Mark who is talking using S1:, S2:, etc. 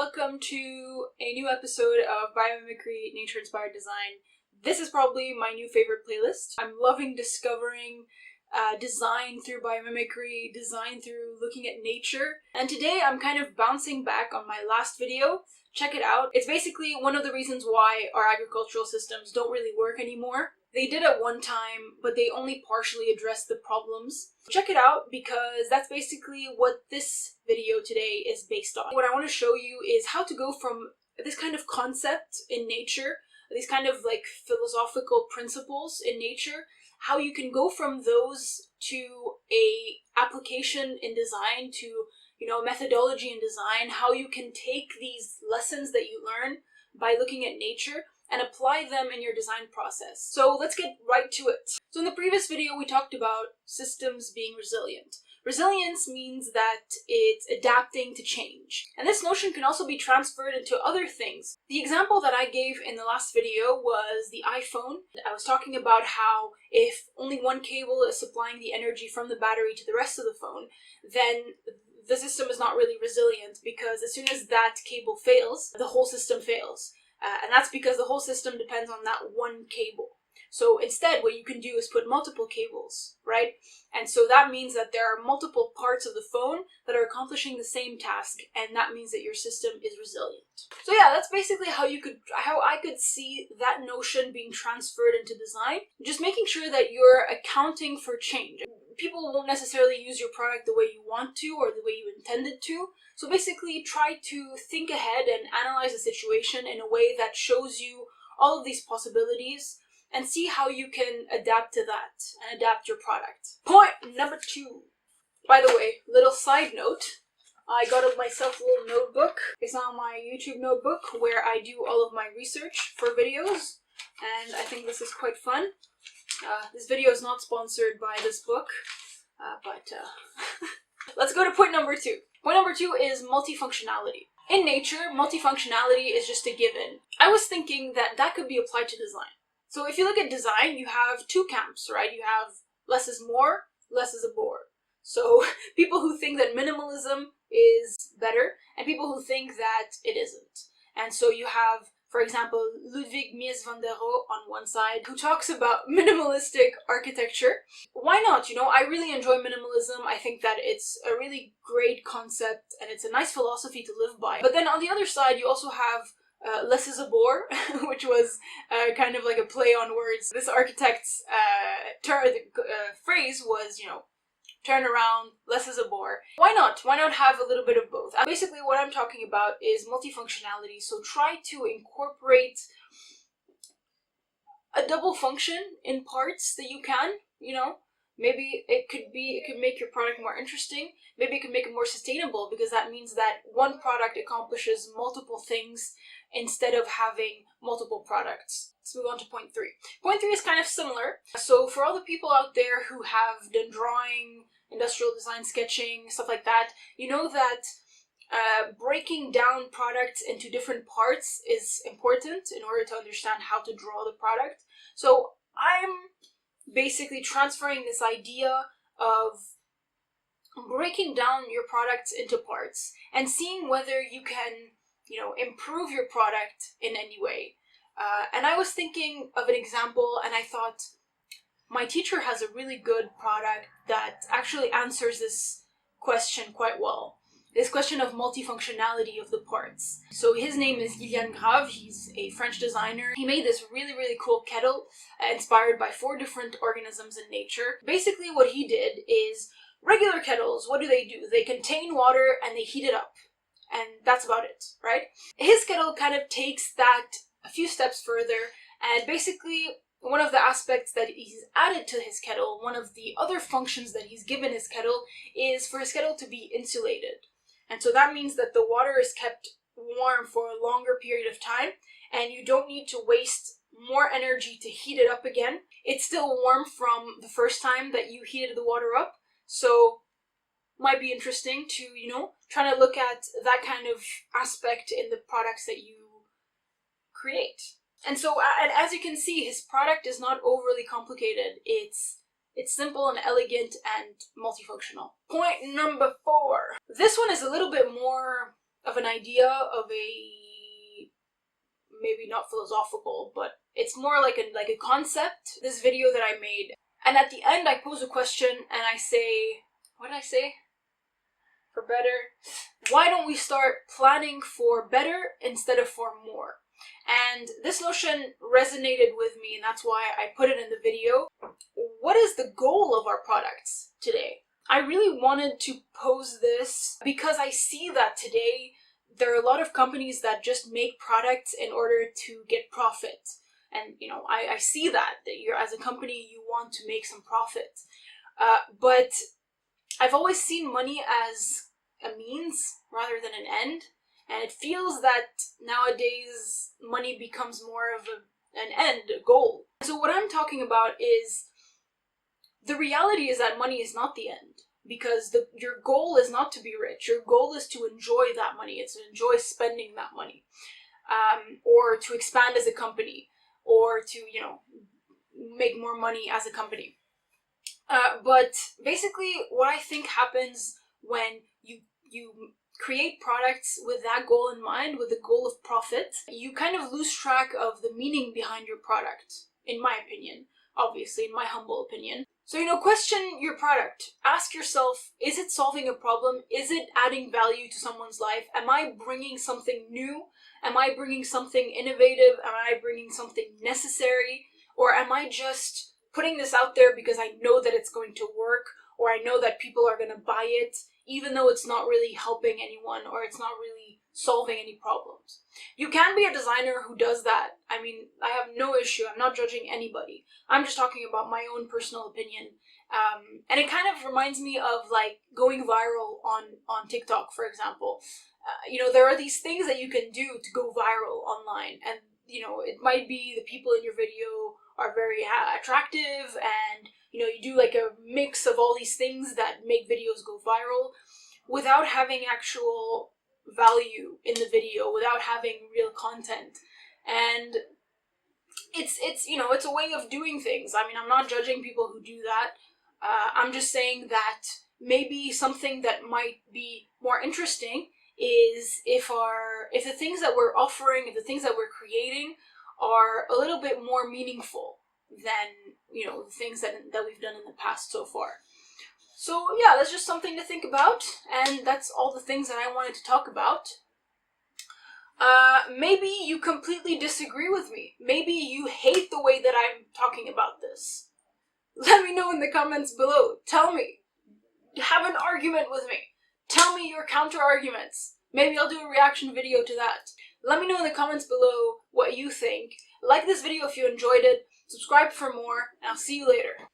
S1: welcome to a new episode of Biomimicry Nature-Inspired Design. This is probably my new favorite playlist. I'm loving discovering design through biomimicry, design through looking at nature. And today I'm kind of bouncing back on my last video. Check it out. It's basically one of the reasons why our agricultural systems don't really work anymore. They did at one time, but they only partially addressed the problems. Check it out because that's basically what this video today is based on. What I want to show you is how to go from this kind of concept in nature, these kind of like philosophical principles in nature, how you can go from those to a application in design, to a methodology in design, how you can take these lessons that you learn by looking at nature and apply them in your design process. So let's get right to it. So in the previous video we talked about systems being resilient. Resilience means that it's adapting to change. And this notion can also be transferred into other things. The example that I gave in the last video was the iPhone. I was talking about how if only one cable is supplying the energy from the battery to the rest of the phone, then the system is not really resilient, because as soon as that cable fails, the whole system fails. And that's because the whole system depends on that one cable. So instead, what you can do is put multiple cables, right? And so that means that there are multiple parts of the phone that are accomplishing the same task, and that means that your system is resilient. So yeah, that's basically how I could see that notion being transferred into design. Just making sure that you're accounting for change. People won't necessarily use your product the way you want to or the way you intended to. So basically try to think ahead and analyze the situation in a way that shows you all of these possibilities and see how you can adapt to that and adapt your product. Point number 2. By the way, little side note, I got myself a little notebook. It's on my YouTube notebook where I do all of my research for videos, and I think this is quite fun. This video is not sponsored by this book, but let's go to point number 2. Point number 2 is multifunctionality. In nature, multifunctionality is just a given. I was thinking that that could be applied to design. So if you look at design, you have two camps, right? You have less is more, less is a bore. So people who think that minimalism is better, and people who think that it isn't. And so you have, for example, Ludwig Mies van der Rohe on one side, who talks about minimalistic architecture. Why not? I really enjoy minimalism. I think that it's a really great concept and it's a nice philosophy to live by. But then on the other side, you also have less is a bore, which was kind of like a play on words. This architect's phrase was, turn around, less is a bore. Why not? Why not have a little bit of both? Basically what I'm talking about is multifunctionality, so try to incorporate a double function in parts that you can, Maybe it could make your product more interesting, maybe it could make it more sustainable, because that means that one product accomplishes multiple things instead of having multiple products. Let's move on to point 3. Point 3 is kind of similar. So for all the people out there who have done drawing, industrial design, sketching, stuff like that, you know that breaking down products into different parts is important in order to understand how to draw the product. So I'm basically transferring this idea of breaking down your products into parts and seeing whether you can, improve your product in any way. And I was thinking of an example, and I thought my teacher has a really good product that actually answers this question quite well. This question of multifunctionality of the parts. So his name is Ilian Grave. He's a French designer. He made this really, really cool kettle inspired by 4 different organisms in nature. Basically what he did is, regular kettles, what do? They contain water and they heat it up. And that's about it, right? His kettle kind of takes that a few steps further, and basically one of the aspects that he's added to his kettle, one of the other functions that he's given his kettle, is for his kettle to be insulated. And so that means that the water is kept warm for a longer period of time, and you don't need to waste more energy to heat it up again. It's still warm from the first time that you heated the water up, so might be interesting to, try to look at that kind of aspect in the products that you create. And so, and as you can see, his product is not overly complicated. It's simple and elegant and multifunctional. Point number 4. This one is a little bit more an idea, of a, maybe not philosophical, but it's more like a concept, this video that I made. And at the end I pose a question and I say, what did I say? For better, why don't we start planning for better instead of for more? And this notion resonated with me, and that's why I put it in the video. What is the goal of our products today? I really wanted to pose this because I see that today there are a lot of companies that just make products in order to get profit. And I see that you're, as a company, you want to make some profit. But I've always seen money as a means rather than an end. And it feels that nowadays money becomes more of an end, a goal. So what I'm talking about is, the reality is that money is not the end, because your goal is not to be rich. Your goal is to enjoy that money. It's to enjoy spending that money, or to expand as a company, or to, make more money as a company. But basically what I think happens when you create products with that goal in mind, with the goal of profit, you kind of lose track of the meaning behind your product, in my opinion, obviously, in my humble opinion. So, question your product. Ask yourself, is it solving a problem? Is it adding value to someone's life? Am I bringing something new? Am I bringing something innovative? Am I bringing something necessary? Or am I just putting this out there because I know that it's going to work, or I know that people are going to buy it, even though it's not really helping anyone, or it's not really solving any problems? You can be a designer who does that. I mean, I have no issue. I'm not judging anybody. I'm just talking about my own personal opinion. And it kind of reminds me of like going viral on TikTok, for example. There are these things that you can do to go viral online, and it might be the people in your video are very attractive, and you do like a mix of all these things that make videos go viral without having actual value in the video, without having real content. And it's a way of doing things. I mean, I'm not judging people who do that. I'm just saying that maybe something that might be more interesting is if the things that we're offering, if the things that we're creating are a little bit more meaningful than the things that we've done in the past so far. So yeah, that's just something to think about, and that's all the things that I wanted to talk about. Maybe you completely disagree with me. Maybe you hate the way that I'm talking about this. Let me know in the comments below. Tell me. Have an argument with me. Tell me your counter arguments. Maybe I'll do a reaction video to that. Let me know in the comments below what you think. Like this video if you enjoyed it. Subscribe for more, and I'll see you later.